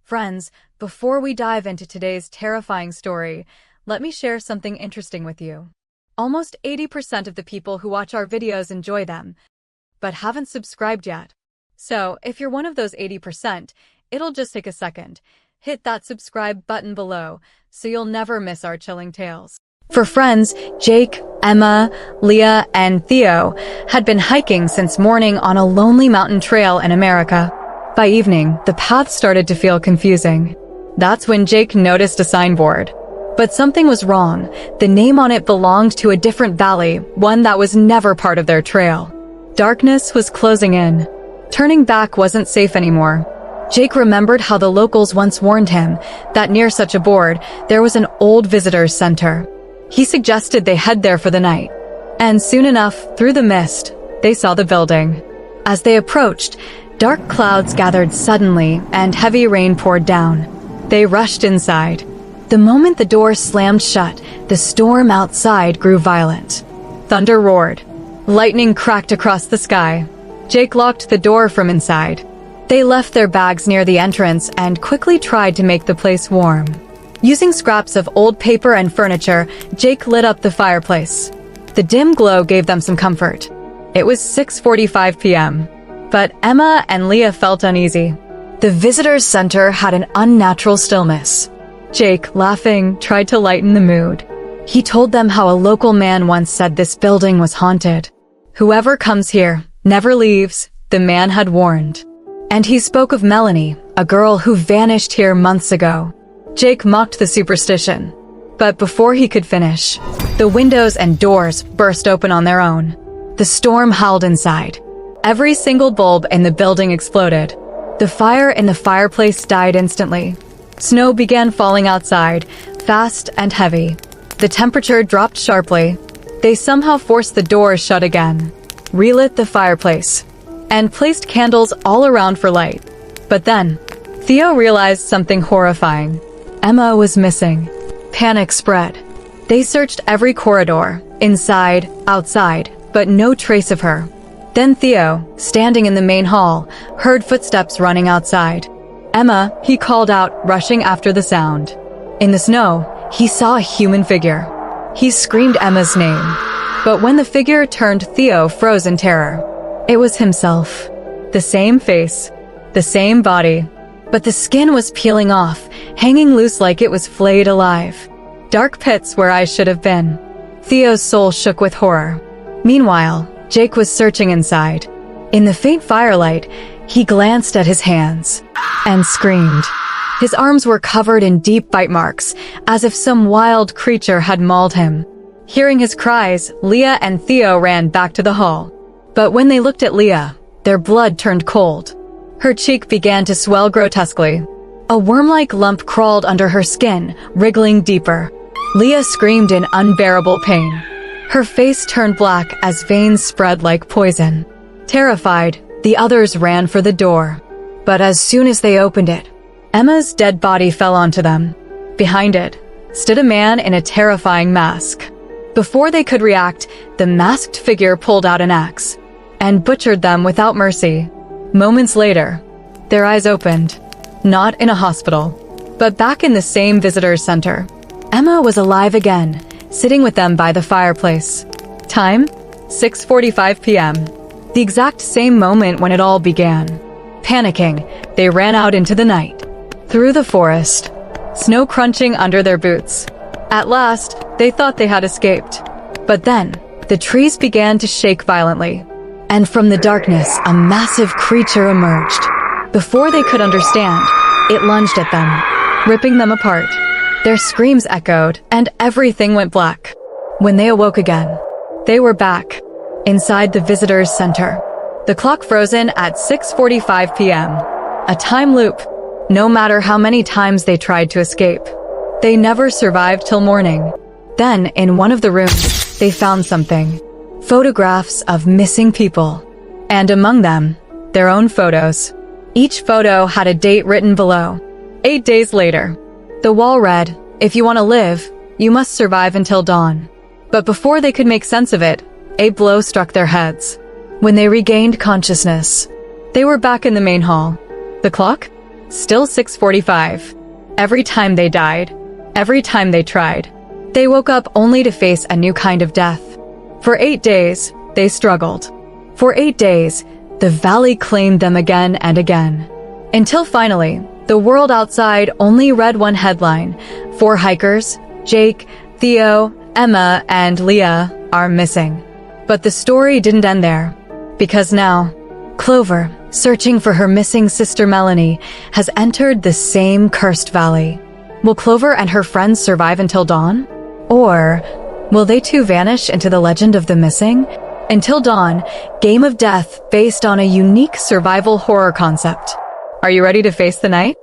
Friends, before we dive into today's terrifying story, let me share something interesting with you. Almost 80% of the people who watch our videos enjoy them, but haven't subscribed yet. So, if you're one of those 80%, it'll just take a second. Hit that subscribe button below so you'll never miss our chilling tales. For friends, Jake, Emma, Leah, and Theo had been hiking since morning on a lonely mountain trail in America. By evening, the path started to feel confusing. That's when Jake noticed a signboard. But something was wrong. The name on it belonged to a different valley, one that was never part of their trail. Darkness was closing in. Turning back wasn't safe anymore. Jake remembered how the locals once warned him that near such a board, there was an old visitor's center. He suggested they head there for the night. And soon enough, through the mist, they saw the building. As they approached, dark clouds gathered suddenly and heavy rain poured down. They rushed inside. The moment the door slammed shut, the storm outside grew violent. Thunder roared. Lightning cracked across the sky. Jake locked the door from inside. They left their bags near the entrance and quickly tried to make the place warm. Using scraps of old paper and furniture, Jake lit up the fireplace. The dim glow gave them some comfort. It was 6:45 p.m. But Emma and Leah felt uneasy. The visitors' center had an unnatural stillness. Jake, laughing, tried to lighten the mood. He told them how a local man once said this building was haunted. Whoever comes here never leaves, the man had warned. And he spoke of Melanie, a girl who vanished here months ago. Jake mocked the superstition. But before he could finish, the windows and doors burst open on their own. The storm howled inside. Every single bulb in the building exploded. The fire in the fireplace died instantly. Snow began falling outside, fast and heavy. The temperature dropped sharply. They somehow forced the doors shut again, relit the fireplace, and placed candles all around for light. But then, Theo realized something horrifying. Emma was missing. Panic spread. They searched every corridor, inside, outside, but no trace of her. Then Theo, standing in the main hall, heard footsteps running outside. Emma, he called out, rushing after the sound. In the snow, he saw a human figure. He screamed Emma's name. But when the figure turned, Theo froze in terror. It was himself. The same face, the same body, but the skin was peeling off, hanging loose like it was flayed alive. Dark pits where eyes should have been. Theo's soul shook with horror. Meanwhile, Jake was searching inside. In the faint firelight, he glanced at his hands and screamed. His arms were covered in deep bite marks, as if some wild creature had mauled him. Hearing his cries, Leah and Theo ran back to the hall. But when they looked at Leah, their blood turned cold. Her cheek began to swell grotesquely. A worm-like lump crawled under her skin, wriggling deeper. Leah screamed in unbearable pain. Her face turned black as veins spread like poison. Terrified, the others ran for the door. But as soon as they opened it, Emma's dead body fell onto them. Behind it stood a man in a terrifying mask. Before they could react, the masked figure pulled out an axe and butchered them without mercy. Moments later, their eyes opened, not in a hospital, but back in the same visitor's center. Emma was alive again, sitting with them by the fireplace. Time? 6:45 p.m. The exact same moment when it all began. Panicking, they ran out into the night. Through the forest, snow crunching under their boots. At last, they thought they had escaped. But then, the trees began to shake violently. And from the darkness, a massive creature emerged. Before they could understand, it lunged at them, ripping them apart. Their screams echoed, and everything went black. When they awoke again, they were back, inside the visitors' center. The clock frozen at 6:45 p.m. A time loop. No matter how many times they tried to escape, they never survived till morning. Then, in one of the rooms, they found something. Photographs of missing people. And among them, their own photos. Each photo had a date written below. 8 days later. The wall read, "If you want to live, you must survive until dawn." But before they could make sense of it, a blow struck their heads. When they regained consciousness, they were back in the main hall. The clock? Still 6:45. Every time they died, every time they tried, they woke up only to face a new kind of death. For 8 days, they struggled. For 8 days, the valley claimed them again and again. Until finally, the world outside only read one headline: 4 hikers, Jake, Theo, Emma, and Leah, are missing. But the story didn't end there. Because now, Clover, searching for her missing sister Melanie, has entered the same cursed valley. Will Clover and her friends survive until dawn? Or will they too vanish into the legend of the missing? Until Dawn, Game of Death based on a unique survival horror concept. Are you ready to face the night?